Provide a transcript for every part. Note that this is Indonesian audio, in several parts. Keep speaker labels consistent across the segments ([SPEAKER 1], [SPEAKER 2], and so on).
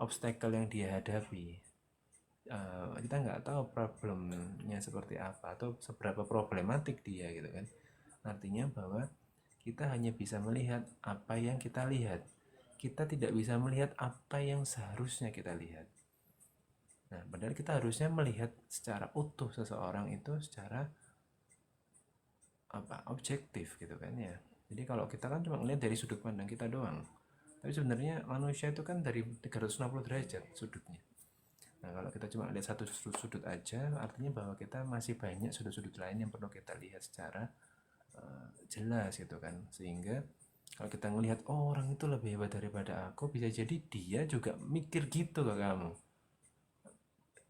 [SPEAKER 1] obstacle yang dia hadapi. Kita nggak tahu problemnya seperti apa atau seberapa problematik dia gitu kan. Artinya bahwa kita hanya bisa melihat apa yang kita lihat. Kita tidak bisa melihat apa yang seharusnya kita lihat. Nah, padahal kita harusnya melihat secara utuh seseorang itu secara objektif gitu kan ya. Jadi kalau kita kan cuma ngelihat dari sudut pandang kita doang. Tapi sebenarnya manusia itu kan dari 360 derajat sudutnya. Nah, kalau kita cuma lihat satu sudut aja, artinya bahwa kita masih banyak sudut-sudut lain yang perlu kita lihat secara jelas gitu kan. Sehingga kalau kita ngelihat orang itu lebih hebat daripada aku, bisa jadi dia juga mikir gitu ke kamu.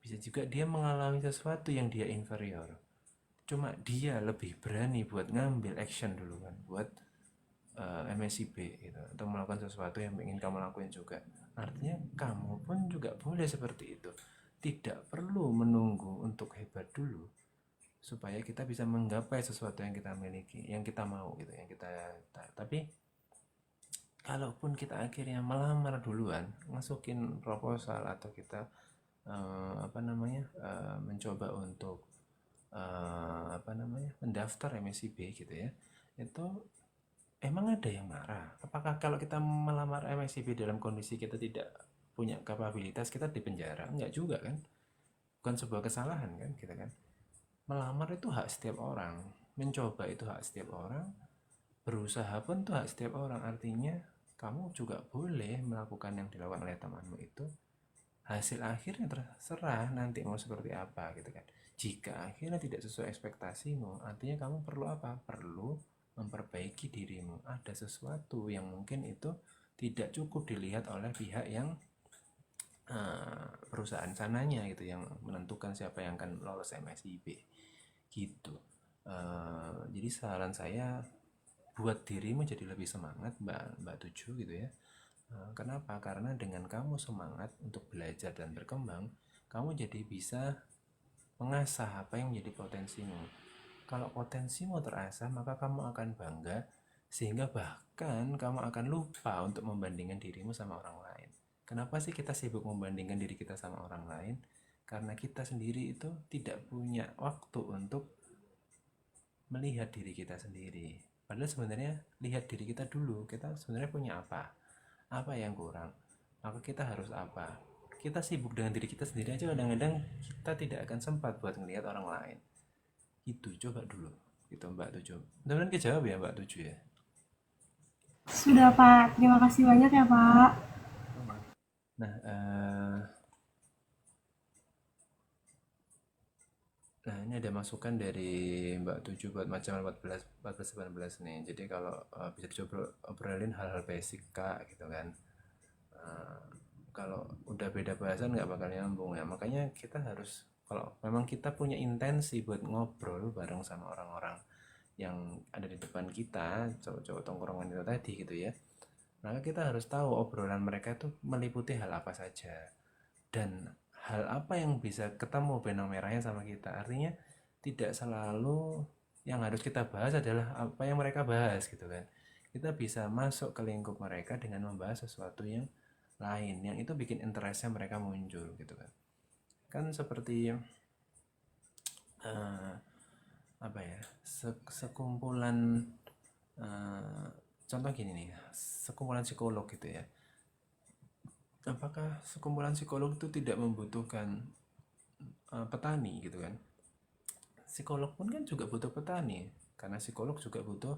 [SPEAKER 1] Bisa juga dia mengalami sesuatu yang dia inferior. Cuma dia lebih berani buat ngambil action dulu kan, buat MSIB gitu, atau melakukan sesuatu yang ingin kamu lakuin juga. Artinya kamu pun juga boleh seperti itu. Tidak perlu menunggu untuk hebat dulu supaya kita bisa menggapai sesuatu yang kita miliki, yang kita mau gitu, yang kita. Tapi kalaupun kita akhirnya melamar duluan, masukin proposal atau kita mencoba untuk mendaftar MSIB gitu ya, itu emang ada yang marah? Apakah kalau kita melamar MSIB dalam kondisi kita tidak punya kapabilitas, kita dipenjara? Enggak juga kan? Bukan sebuah kesalahan kan kita kan? Melamar itu hak setiap orang, mencoba itu hak setiap orang, berusaha pun itu hak setiap orang. Artinya kamu juga boleh melakukan yang dilakukan oleh temanmu itu. Hasil akhirnya terserah nanti mau seperti apa gitu kan. Jika akhirnya tidak sesuai ekspektasimu, artinya kamu perlu apa? Perlu memperbaiki dirimu. Ada sesuatu yang mungkin itu tidak cukup dilihat oleh pihak yang perusahaan sananya gitu, yang menentukan siapa yang akan lolos MSIB gitu. Jadi saran saya, buat dirimu jadi lebih semangat Mbak Tuju gitu ya. Kenapa? Karena dengan kamu semangat untuk belajar dan berkembang, kamu jadi bisa mengasah apa yang menjadi potensimu. Kalau potensimu terasah, maka kamu akan bangga, sehingga bahkan kamu akan lupa untuk membandingkan dirimu sama orang lain. Kenapa sih kita sibuk membandingkan diri kita sama orang lain? Karena kita sendiri itu tidak punya waktu untuk melihat diri kita sendiri. Padahal sebenarnya lihat diri kita dulu. Kita sebenarnya punya apa? Apa yang kurang? Maka kita harus apa? Kita sibuk dengan diri kita sendiri aja, kadang-kadang kita tidak akan sempat buat ngelihat orang lain. Itu coba dulu. Gitu Mbak Tujuh. Mudah-mudahan kejawab ya Mbak Tujuh ya.
[SPEAKER 2] Sudah Pak, terima kasih banyak ya Pak.
[SPEAKER 1] Nah, ini ada masukan dari Mbak Tujuh buat macam 14, 14, 18 nih. Jadi kalau bisa dicoba obrolin hal-hal basic Kak gitu kan. Eh, Kalau udah beda bahasan nggak bakal nyambung ya. Makanya kita harus, kalau memang kita punya intensi buat ngobrol bareng sama orang-orang yang ada di depan kita, cowok-cowok tongkrongan itu tadi gitu ya, maka kita harus tahu obrolan mereka itu meliputi hal apa saja, dan hal apa yang bisa ketemu benang merahnya sama kita. Artinya tidak selalu yang harus kita bahas adalah apa yang mereka bahas gitu kan. Kita bisa masuk ke lingkup mereka dengan membahas sesuatu yang lain, yang itu bikin interestnya mereka muncul gitu kan. Kan seperti eh, apa ya, sekumpulan, eh, contoh gini nih, sekumpulan psikolog gitu ya. Apakah sekumpulan psikolog itu tidak membutuhkan petani gitu kan? Psikolog pun kan juga butuh petani, karena psikolog juga butuh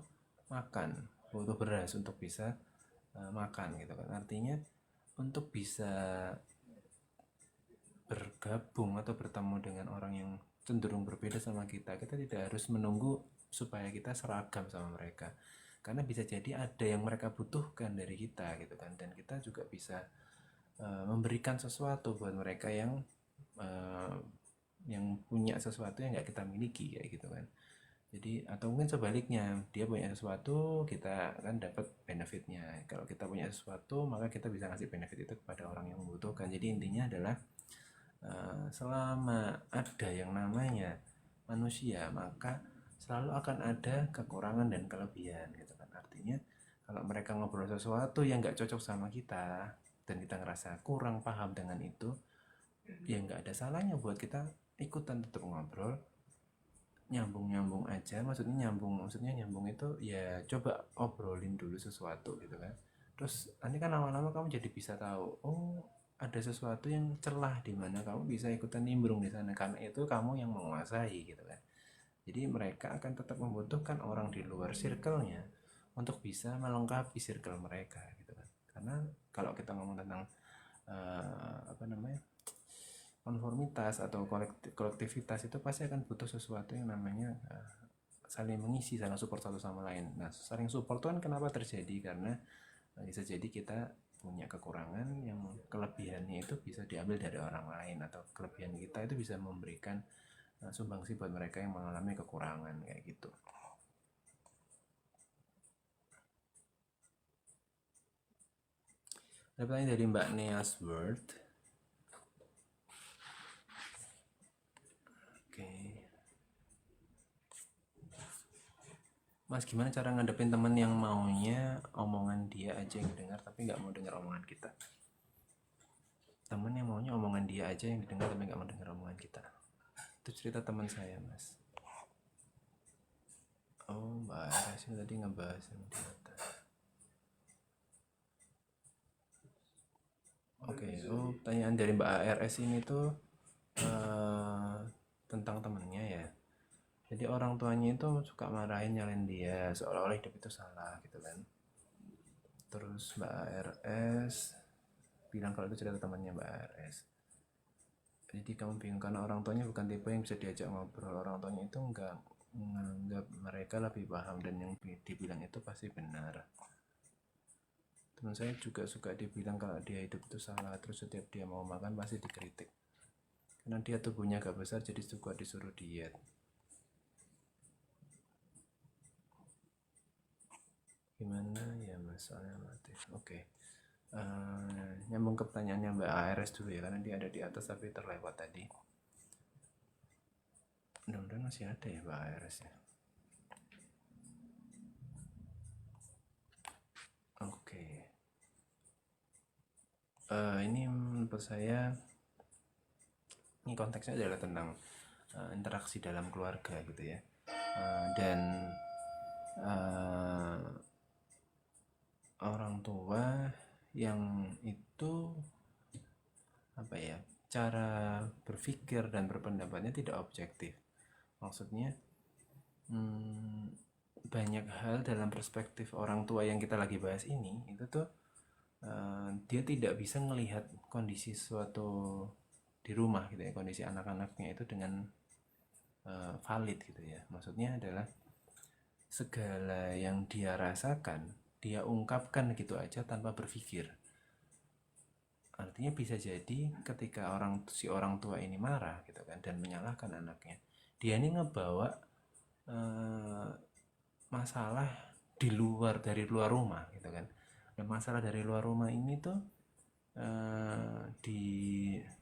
[SPEAKER 1] makan, butuh beras untuk bisa makan gitu kan. Artinya untuk bisa bergabung atau bertemu dengan orang yang cenderung berbeda sama kita, kita tidak harus menunggu supaya kita seragam sama mereka, karena bisa jadi ada yang mereka butuhkan dari kita gitu kan, dan kita juga bisa memberikan sesuatu buat mereka uh, yang punya sesuatu yang nggak kita miliki kayak gitu kan. Jadi atau mungkin sebaliknya, dia punya sesuatu, kita kan dapat benefitnya. Kalau kita punya sesuatu, maka kita bisa ngasih benefit itu kepada orang yang membutuhkan. Jadi intinya adalah selama ada yang namanya manusia, maka selalu akan ada kekurangan dan kelebihan gitu kan. Artinya kalau mereka ngobrol sesuatu yang nggak cocok sama kita, dan kita ngerasa kurang paham dengan itu, ya nggak ada salahnya buat kita ikutan tetap ngobrol, nyambung aja. Maksudnya nyambung itu ya coba obrolin dulu sesuatu gitu kan. Terus nanti kan lama-lama kamu jadi bisa tahu, oh ada sesuatu yang celah di mana kamu bisa ikutan nimbrung di sana, karena itu kamu yang menguasai gitu kan. Jadi mereka akan tetap membutuhkan orang di luar circle-nya untuk bisa melengkapi circle mereka gitu kan. Karena kalau kita ngomong tentang apa namanya, konformitas atau kolektivitas, itu pasti akan butuh sesuatu yang namanya saling mengisi, saling support satu sama lain. Nah, saling support itu kan kenapa terjadi, karena bisa jadi kita punya kekurangan yang kelebihannya itu bisa diambil dari orang lain, atau kelebihan kita itu bisa memberikan sumbangsi buat mereka yang mengalami kekurangan kayak gitu. Ada pertanyaan dari Mbak Neas World. Oke. Mas, gimana cara ngadepin temen yang maunya omongan dia aja yang didengar tapi nggak mau dengar omongan kita? Temen yang maunya omongan dia aja yang didengar tapi nggak mau dengar omongan kita. Itu cerita teman saya, Mas. Oh, Mbak Aras ini tadi ngebahas yang di atas. Oke, oh pertanyaan dari Mbak ARS ini tuh tentang temennya ya. Jadi orang tuanya itu suka marahin, nyalain dia, seolah-olah hidup itu salah gitu kan. Terus Mbak ARS bilang kalau itu cerita temannya Mbak ARS. Jadi kamu bingung karena orang tuanya bukan tipe yang bisa diajak ngobrol. Orang tuanya itu enggak menganggap mereka lebih paham, dan yang dibilang itu pasti benar. Teman saya juga suka dibilang kalau dia hidup itu salah, terus setiap dia mau makan pasti dikritik. Karena dia tubuhnya gak besar, jadi suka disuruh diet. Gimana ya Mas, soalnya mati. Oke. Nyambung ke pertanyaannya Mbak ARS dulu ya, karena dia ada di atas tapi terlewat tadi. Mudah-mudahan masih ada ya Mbak ARS ya. Oke. Ini menurut saya, ini konteksnya adalah tentang interaksi dalam keluarga gitu ya. Dan orang tua yang itu apa ya, cara berpikir dan berpendapatnya tidak objektif. Maksudnya banyak hal dalam perspektif orang tua yang kita lagi bahas ini itu tuh dia tidak bisa melihat kondisi suatu di rumah gitu ya, kondisi anak-anaknya itu dengan valid gitu ya. Maksudnya adalah segala yang dia rasakan dia ungkapkan gitu aja tanpa berpikir. Artinya bisa jadi ketika si orang tua ini marah gitu kan dan menyalahkan anaknya, dia ini ngebawa masalah dari luar rumah gitu kan. Dan masalah dari luar rumah ini tuh dibawa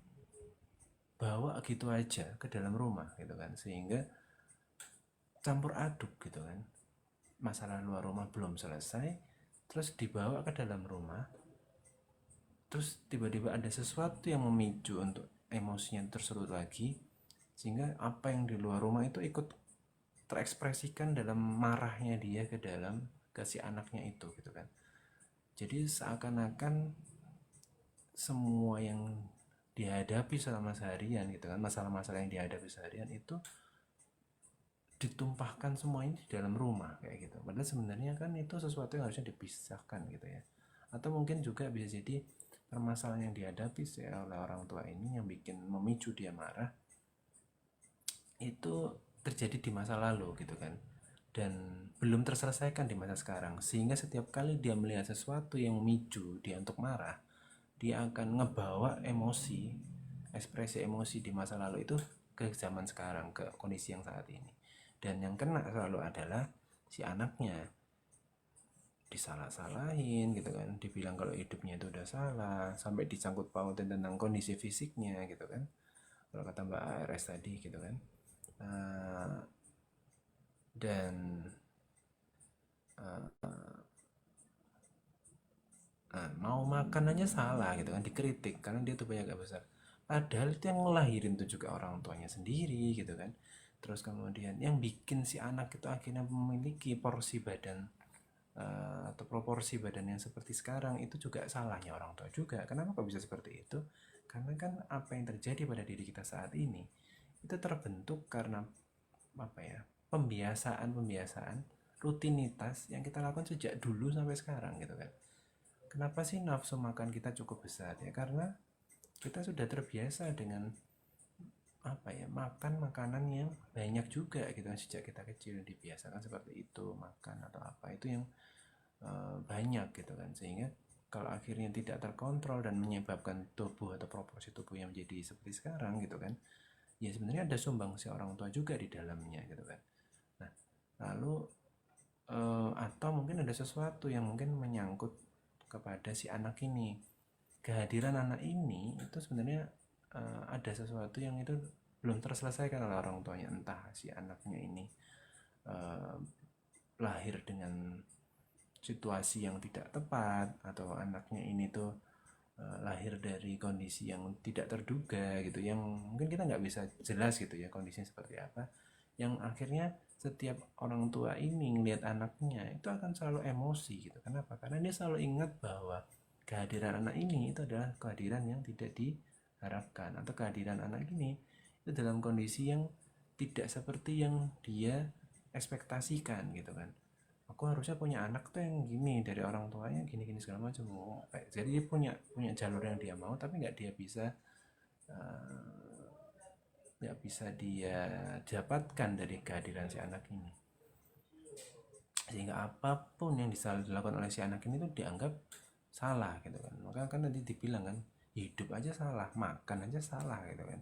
[SPEAKER 1] gitu aja ke dalam rumah gitu kan, sehingga campur aduk gitu kan. Masalah luar rumah belum selesai, terus dibawa ke dalam rumah, terus tiba-tiba ada sesuatu yang memicu untuk emosinya tersulut lagi, sehingga apa yang di luar rumah itu ikut terekspresikan dalam marahnya dia ke si anaknya itu gitu kan. Jadi seakan-akan semua yang dihadapi selama seharian gitu kan, masalah-masalah yang dihadapi seharian itu ditumpahkan semuanya di dalam rumah kayak gitu. Padahal sebenarnya kan itu sesuatu yang harusnya dipisahkan gitu ya. Atau mungkin juga bisa jadi permasalahan yang dihadapi oleh orang tua ini yang memicu dia marah itu terjadi di masa lalu gitu kan, dan belum terselesaikan di masa sekarang, sehingga setiap kali dia melihat sesuatu yang memicu dia untuk marah, dia akan ngebawa ekspresi emosi di masa lalu itu ke zaman sekarang, ke kondisi yang saat ini. Dan yang kena selalu adalah si anaknya, disalah-salahin gitu kan, dibilang kalau hidupnya itu udah salah, sampai disangkut pautin tentang kondisi fisiknya gitu kan, kalau kata Mbak ARS tadi gitu kan. Dan Mau makan aja salah gitu kan, dikritik karena dia tuh banyak gak besar, padahal itu yang ngelahirin tuh juga orang tuanya sendiri gitu kan. Terus kemudian yang bikin si anak itu akhirnya memiliki porsi badan atau proporsi badan yang seperti sekarang itu juga salahnya orang tua juga. Kenapa kok bisa seperti itu? Karena kan apa yang terjadi pada diri kita saat ini itu terbentuk karena apa ya, pembiasaan rutinitas yang kita lakukan sejak dulu sampai sekarang gitu kan. Kenapa sih nafsu makan kita cukup besar ya? Karena kita sudah terbiasa dengan apa ya, makan makanan yang banyak juga gitu kan, sejak kita kecil dibiasakan seperti itu, makan atau apa itu yang banyak gitu kan, sehingga kalau akhirnya tidak terkontrol dan menyebabkan tubuh atau proporsi tubuh yang menjadi seperti sekarang gitu kan, ya sebenarnya ada sumbangsi orang tua juga di dalamnya gitu kan. Nah, lalu atau mungkin ada sesuatu yang mungkin menyangkut kepada si anak ini. Kehadiran anak ini itu sebenarnya ada sesuatu yang itu belum terselesaikan oleh orang tuanya, entah si anaknya ini eh, lahir dengan situasi yang tidak tepat, atau anaknya ini tuh lahir dari kondisi yang tidak terduga gitu, yang mungkin kita nggak bisa jelas gitu ya kondisinya seperti apa, yang akhirnya setiap orang tua ini ngelihat anaknya itu akan selalu emosi gitu. Kenapa? Karena dia selalu ingat bahwa kehadiran anak ini itu adalah kehadiran yang tidak diharapkan, atau kehadiran anak ini itu dalam kondisi yang tidak seperti yang dia ekspektasikan gitu kan. Aku harusnya punya anak tuh yang gini dari orang tuanya, gini-gini segala macam. Jadi dia punya punya jalur yang dia mau, tapi nggak bisa dia dapatkan dari kehadiran si anak ini, sehingga apapun yang dilakukan oleh si anak ini tuh dianggap salah gitu kan. Maka kan tadi dibilang kan, hidup aja salah, makan aja salah gitu kan.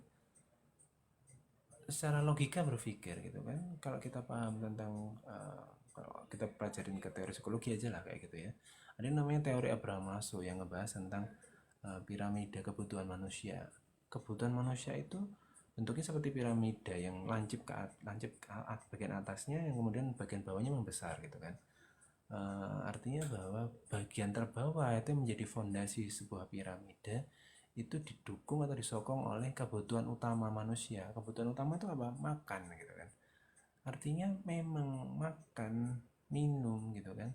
[SPEAKER 1] Secara logika berpikir gitu kan, kalau kita paham tentang kalau kita pelajarin ke teori psikologi aja lah kayak gitu ya, ada yang namanya teori Abraham Maslow yang ngebahas tentang piramida kebutuhan manusia. Kebutuhan manusia itu bentuknya seperti piramida yang lancip ke bagian atasnya, yang kemudian bagian bawahnya membesar gitu kan. Artinya bahwa bagian terbawah itu menjadi fondasi sebuah piramida, itu didukung atau disokong oleh kebutuhan utama manusia. Kebutuhan utama itu apa? Makan gitu kan. Artinya memang makan, minum gitu kan,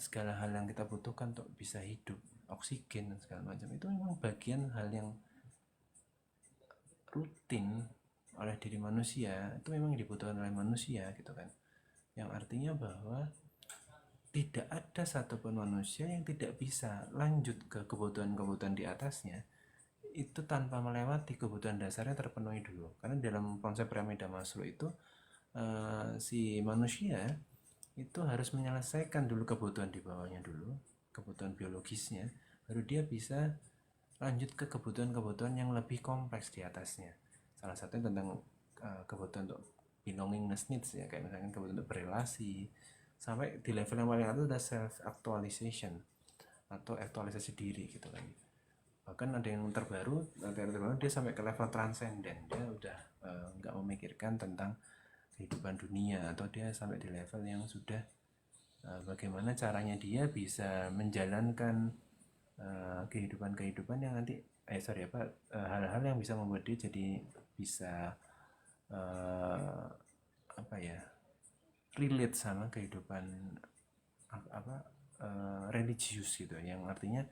[SPEAKER 1] segala hal yang kita butuhkan untuk bisa hidup, oksigen dan segala macam, itu memang bagian hal yang rutin oleh diri manusia, itu memang dibutuhkan oleh manusia gitu kan. Yang artinya bahwa tidak ada satupun manusia yang tidak bisa lanjut ke kebutuhan-kebutuhan di atasnya itu tanpa melewati kebutuhan dasarnya terpenuhi dulu. Karena dalam konsep piramida Maslow itu si manusia itu harus menyelesaikan dulu kebutuhan di bawahnya dulu, kebutuhan biologisnya, baru dia bisa lanjut ke kebutuhan-kebutuhan yang lebih kompleks di atasnya. Salah satunya tentang kebutuhan untuk belongingness needs ya, kayak misalkan kebutuhan untuk berrelasi, sampai di level yang paling atas ada self actualization atau aktualisasi diri gitu kan. Bahkan ada yang terbaru, dia sampai ke level transenden, dia udah nggak memikirkan tentang kehidupan dunia, atau dia sampai di level yang sudah bagaimana caranya dia bisa menjalankan kehidupan-kehidupan yang nanti hal-hal yang bisa membuat dia jadi bisa uh, apa ya, relate sama kehidupan apa religius gitu, yang artinya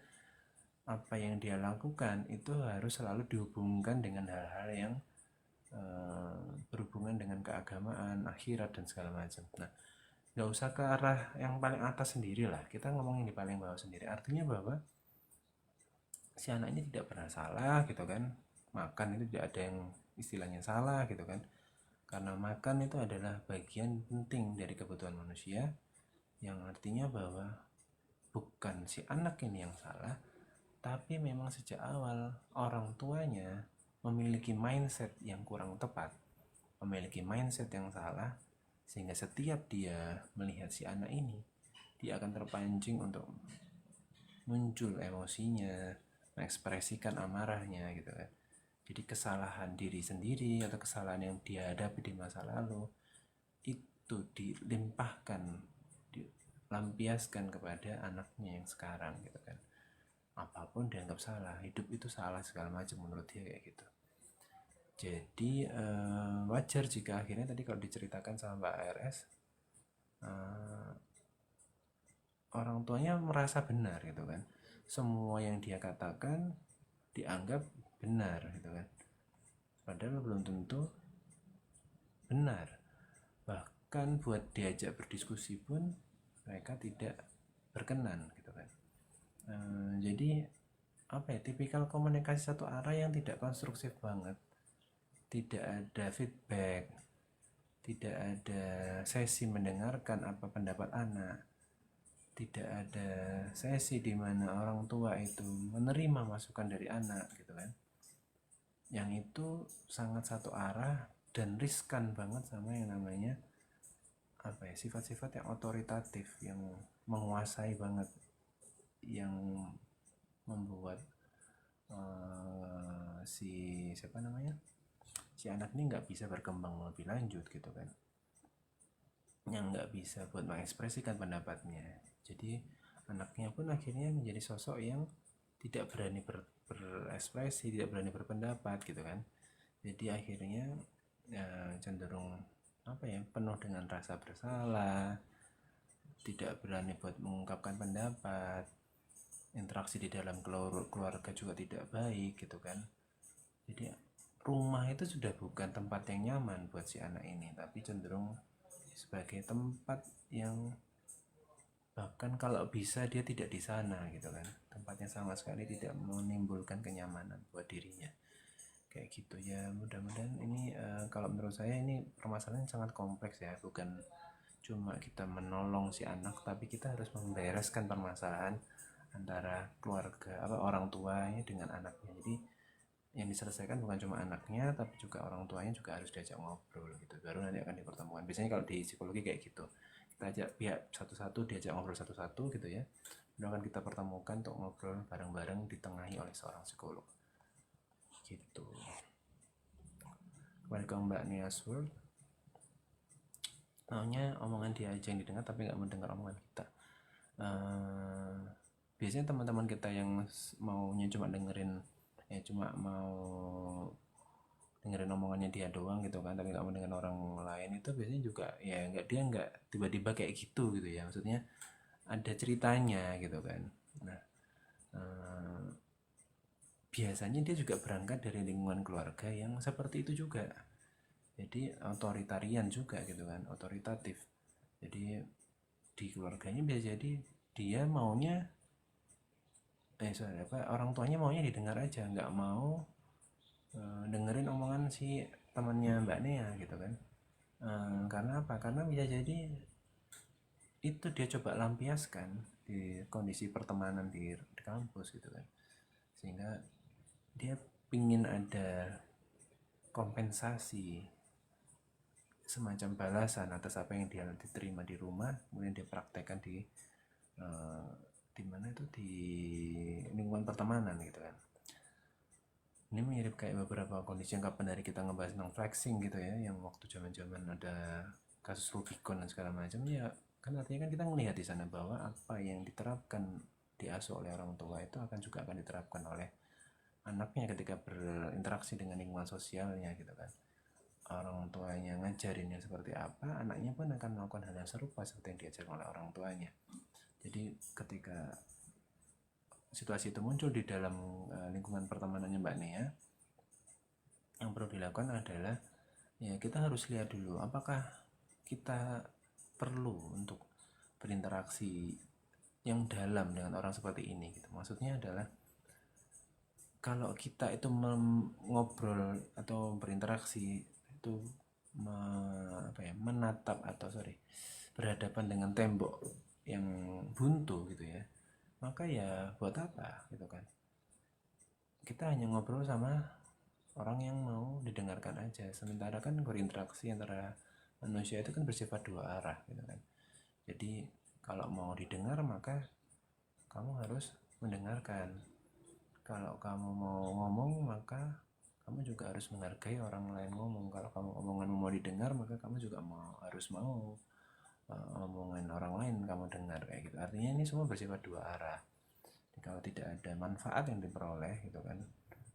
[SPEAKER 1] apa yang dia lakukan itu harus selalu dihubungkan dengan hal-hal yang berhubungan dengan keagamaan, akhirat dan segala macam. Nah, nggak usah ke arah yang paling atas sendiri lah, kita ngomongin di paling bawah sendiri. Artinya bahwa si anak ini tidak pernah salah gitu kan, makan itu tidak ada yang istilahnya salah gitu kan, karena makan itu adalah bagian penting dari kebutuhan manusia, yang artinya bahwa bukan si anak ini yang salah, tapi memang sejak awal orang tuanya memiliki mindset yang kurang tepat, memiliki mindset yang salah, sehingga setiap dia melihat si anak ini, dia akan terpancing untuk muncul emosinya, mengekspresikan amarahnya gitu kan. Jadi kesalahan diri sendiri atau kesalahan yang dia hadapi di masa lalu itu dilimpahkan lampiaskan kepada anaknya yang sekarang gitu kan. Apapun dianggap salah, hidup itu salah segala macam menurut dia kayak gitu. Jadi wajar jika akhirnya tadi kalau diceritakan sama Mbak RS, orang tuanya merasa benar gitu kan. Semua yang dia katakan dianggap benar gitu kan. Padahal belum tentu benar. Bahkan buat diajak berdiskusi pun mereka tidak berkenan gitu kan. Jadi apa ya, tipikal komunikasi satu arah yang tidak konstruktif banget, tidak ada feedback, tidak ada sesi mendengarkan apa pendapat anak, tidak ada sesi di mana orang tua itu menerima masukan dari anak gitu kan. Yang itu sangat satu arah dan riskan banget sama yang namanya apa ya, sifat-sifat yang otoritatif, yang menguasai banget, yang membuat si siapa namanya, si anak ini nggak bisa berkembang lebih lanjut gitu kan, yang nggak bisa buat mengekspresikan pendapatnya. Jadi anaknya pun akhirnya menjadi sosok yang tidak berani berekspresi, tidak berani berpendapat gitu kan. Jadi akhirnya ya, cenderung apa ya, penuh dengan rasa bersalah, tidak berani buat mengungkapkan pendapat, interaksi di dalam keluarga juga tidak baik gitu kan. Jadi rumah itu sudah bukan tempat yang nyaman buat si anak ini, tapi cenderung sebagai tempat yang bahkan kalau bisa dia tidak di sana gitu kan, tempatnya sama sekali tidak menimbulkan kenyamanan buat dirinya kayak gitu ya. Mudah-mudahan ini kalau menurut saya ini permasalahan yang sangat kompleks ya, bukan cuma kita menolong si anak, tapi kita harus membereskan permasalahan antara keluarga apa orang tuanya dengan anaknya. Jadi yang diselesaikan bukan cuma anaknya, tapi juga orang tuanya juga harus diajak ngobrol gitu, baru nanti akan dipertemukan. Biasanya kalau di psikologi kayak gitu, kita ajak pihak satu-satu, diajak ngobrol satu-satu gitu ya, dan akan kita pertemukan untuk ngobrol bareng-bareng ditengahi oleh seorang psikolog gitu. Kembali ke Mbak Nias World, maunya omongan dia aja yang didengar tapi nggak mendengar omongan kita. Biasanya teman-teman kita yang maunya cuma dengerin, ya cuma mau dengerin omongannya dia doang gitu kan, tapi nggak mau dengerin orang lain, itu biasanya juga ya nggak, dia nggak tiba-tiba kayak gitu gitu ya, maksudnya ada ceritanya gitu kan. Nah biasanya dia juga berangkat dari lingkungan keluarga yang seperti itu juga, jadi otoritarian juga gitu kan, otoritatif. Jadi di keluarganya bisa jadi dia maunya orang tuanya maunya didengar aja, nggak mau dengerin omongan si temannya Mbak Nea gitu kan. Karena apa? Karena bisa jadi itu dia coba lampiaskan di kondisi pertemanan di kampus gitu kan, sehingga dia pingin ada kompensasi, semacam balasan atas apa yang dia diterima di rumah, kemudian dia praktekkan di mana itu, di lingkungan pertemanan gitu kan. Ini mirip kayak beberapa kondisi yang kapan hari kita ngebahas tentang flexing gitu ya, yang waktu zaman-zaman ada kasus Rubicon dan segala macam ya kan. Artinya kan kita melihat di sana bahwa apa yang diterapkan, diasuh oleh orang tua itu akan diterapkan oleh anaknya ketika berinteraksi dengan lingkungan sosialnya gitu kan. Orang tuanya ngajarinnya seperti apa, anaknya pun akan melakukan hal yang serupa seperti yang diajarkan oleh orang tuanya. Jadi ketika situasi itu muncul di dalam lingkungan pertemanannya Mbak Nia, yang perlu dilakukan adalah ya kita harus lihat dulu apakah kita perlu untuk berinteraksi yang dalam dengan orang seperti ini gitu. Maksudnya adalah kalau kita itu ngobrol atau berinteraksi itu menatap atau berhadapan dengan tembok yang buntu gitu ya, maka ya buat apa gitu kan. Kita hanya ngobrol sama orang yang mau didengarkan aja, sementara kan berinteraksi antara manusia itu kan bersifat dua arah gitu kan. Jadi kalau mau didengar maka kamu harus mendengarkan, kalau kamu mau ngomong maka kamu juga harus menghargai orang lain ngomong. Kalau kamu omonganmu mau didengar maka kamu juga harus mau omongan orang lain kamu dengar kayak gitu. Artinya ini semua bersifat dua arah. Jadi kalau tidak ada manfaat yang diperoleh gitu kan,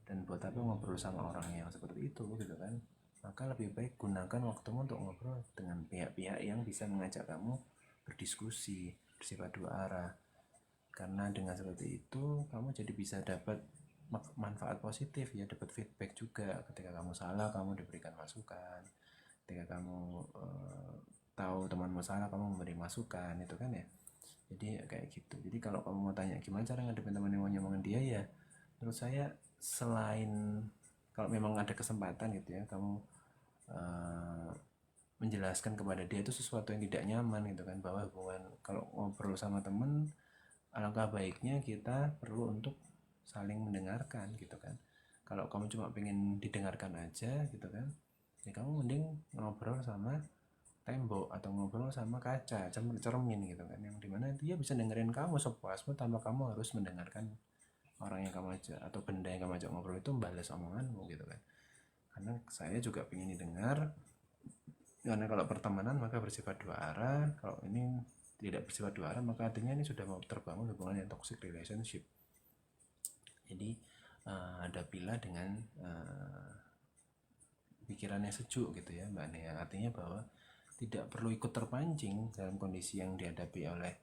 [SPEAKER 1] dan buat apa ngobrol sama orang yang seperti itu gitu kan, maka lebih baik gunakan waktumu untuk ngobrol dengan pihak-pihak yang bisa mengajak kamu berdiskusi bersifat dua arah. Karena dengan seperti itu kamu jadi bisa dapat manfaat positif ya, dapat feedback juga. Ketika kamu salah kamu diberikan masukan, ketika kamu tahu temanmu salah kamu memberi masukan, itu kan ya. Jadi kayak gitu. Jadi kalau kamu mau tanya gimana cara ngadepin teman yang mau nyomongin dia, ya menurut saya selain kalau memang ada kesempatan gitu ya, kamu menjelaskan kepada dia itu sesuatu yang tidak nyaman gitu kan, bahwa hubungan kalau ngobrol sama temen alangkah baiknya kita perlu untuk saling mendengarkan gitu kan. Kalau kamu cuma pengen didengarkan aja gitu kan, ya kamu mending ngobrol sama tembok atau ngobrol sama kaca cermin gitu kan, yang dimana dia bisa dengerin kamu sepuasmu tanpa kamu harus mendengarkan orang yang kamu ajak atau benda yang kamu ajak ngobrol itu membalas omonganmu gitu kan. Karena saya juga pengen didengar, karena kalau pertemanan maka bersifat dua arah, kalau ini tidak bersifat dua arah maka artinya ini sudah mau terbangun hubungan yang toxic relationship. Jadi hadapilah dengan pikiran yang sejuk gitu ya Mbak Nea. Artinya bahwa tidak perlu ikut terpancing dalam kondisi yang dihadapi oleh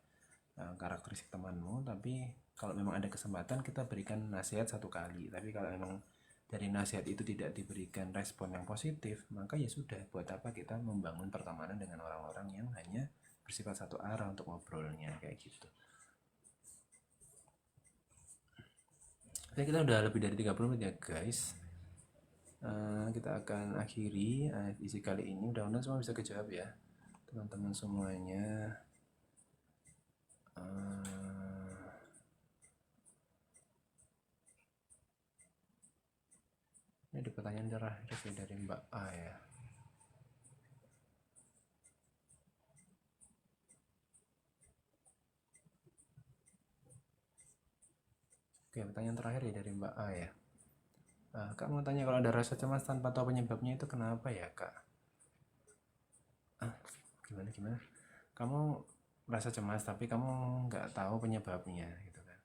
[SPEAKER 1] karakteristik temanmu, tapi kalau memang ada kesempatan kita berikan nasihat satu kali. Tapi kalau memang dari nasihat itu tidak diberikan respon yang positif, maka ya sudah, buat apa kita membangun pertemanan dengan orang-orang yang hanya bersifat satu arah untuk ngobrolnya kayak gitu. Oke, kita udah lebih dari 30 menit ya guys. Kita akan akhiri isi kali ini. Mudah-mudahan semua bisa kejawab ya teman-teman semuanya. Ini ada pertanyaan terakhir dari Mbak A ya. Oke, pertanyaan terakhir ya dari Mbak A ya. Kak mau tanya, kalau ada rasa cemas tanpa tahu penyebabnya itu kenapa ya Kak? Gimana? Kamu merasa cemas tapi kamu nggak tahu penyebabnya gitu kan?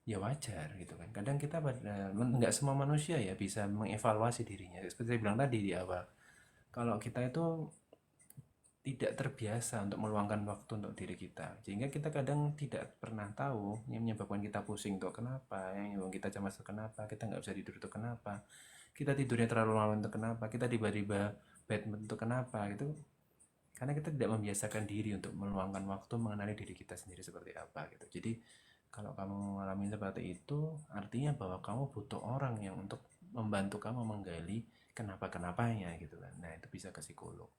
[SPEAKER 1] Ya wajar gitu kan. Kadang kita nggak semua manusia ya bisa mengevaluasi dirinya. Seperti saya bilang tadi di awal, kalau kita itu tidak terbiasa untuk meluangkan waktu untuk diri kita, sehingga kita kadang tidak pernah tahu yang menyebabkan kita pusing itu kenapa, yang menyebabkan kita cemas itu kenapa, kita nggak bisa tidur itu kenapa, kita tidurnya terlalu malam itu kenapa, kita tiba-tiba bad mood itu kenapa gitu. Karena kita tidak membiasakan diri untuk meluangkan waktu mengenali diri kita sendiri seperti apa gitu. Jadi kalau kamu mengalami seperti itu, artinya bahwa kamu butuh orang yang untuk membantu kamu menggali kenapa-kenapanya gitu kan. Nah itu bisa ke psikolog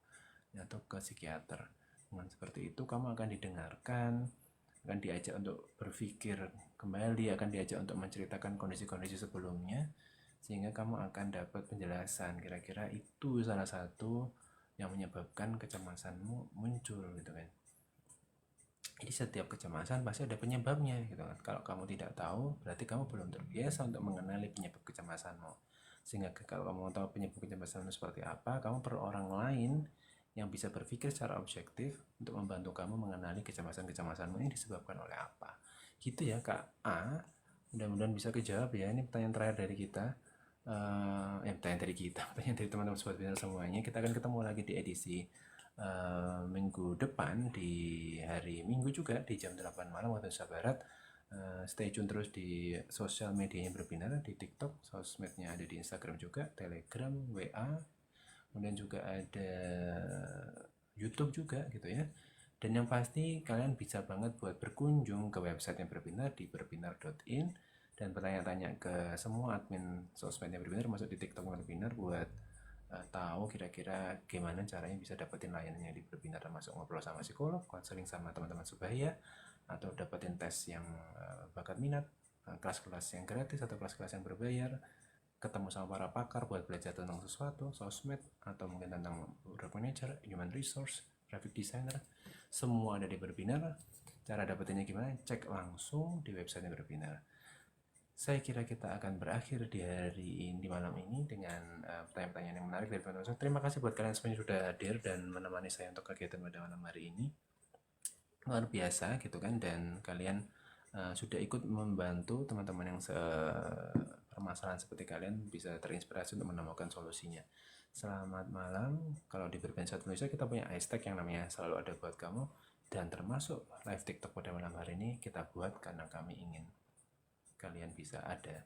[SPEAKER 1] atau ke psikiater. Dengan seperti itu kamu akan didengarkan, akan diajak untuk berpikir kembali, akan diajak untuk menceritakan kondisi-kondisi sebelumnya, sehingga kamu akan dapat penjelasan kira-kira itu salah satu yang menyebabkan kecemasanmu muncul gitu kan. Jadi setiap kecemasan pasti ada penyebabnya gitu kan. Kalau kamu tidak tahu, berarti kamu belum terbiasa untuk mengenali penyebab kecemasanmu. Sehingga kalau kamu tahu penyebab kecemasanmu seperti apa, kamu perlu orang lain yang bisa berpikir secara objektif untuk membantu kamu mengenali kecemasan-kecemasanmu ini disebabkan oleh apa. Gitu ya Kak A. Mudah-mudahan bisa kejawab ya. Ini pertanyaan terakhir dari kita. Pertanyaan dari teman-teman sobat Binar semuanya. Kita akan ketemu lagi di edisi minggu depan, di hari Minggu juga di jam 8 malam waktu Indonesia Barat. Stay tune terus di sosial medianya Berbinar, di TikTok, sosmednya ada di Instagram juga, Telegram, WA, kemudian juga ada YouTube juga gitu ya. Dan yang pasti kalian bisa banget buat berkunjung ke website yang Berbinar di berbinar.in dan bertanya-tanya ke semua admin sosmednya Berbinar, masuk di TikTok Berbinar, buat tahu kira-kira gimana caranya bisa dapetin layanannya di Berbinar, termasuk ngobrol sama psikolog, konseling sama teman-teman sebaya, atau dapetin tes yang bakat minat, kelas-kelas yang gratis atau kelas-kelas yang berbayar, ketemu sama para pakar buat belajar tentang sesuatu, sosmed, atau mungkin tentang product manager, human resource, graphic designer, semua ada di Berbinar. Cara dapetinnya gimana? Cek langsung di website Berbinar. Saya kira kita akan berakhir di hari ini, di malam ini, dengan pertanyaan-pertanyaan yang menarik dari teman-teman. Terima kasih buat kalian semuanya sudah hadir dan menemani saya untuk kegiatan pada malam hari ini. luar biasa gitu kan, dan kalian sudah ikut membantu teman-teman yang permasalahan seperti kalian bisa terinspirasi untuk menemukan solusinya. Selamat malam. Kalau di Berbensa Indonesia kita punya hashtag yang namanya selalu ada buat kamu, dan termasuk live TikTok pada malam hari ini kita buat karena kami ingin kalian bisa ada.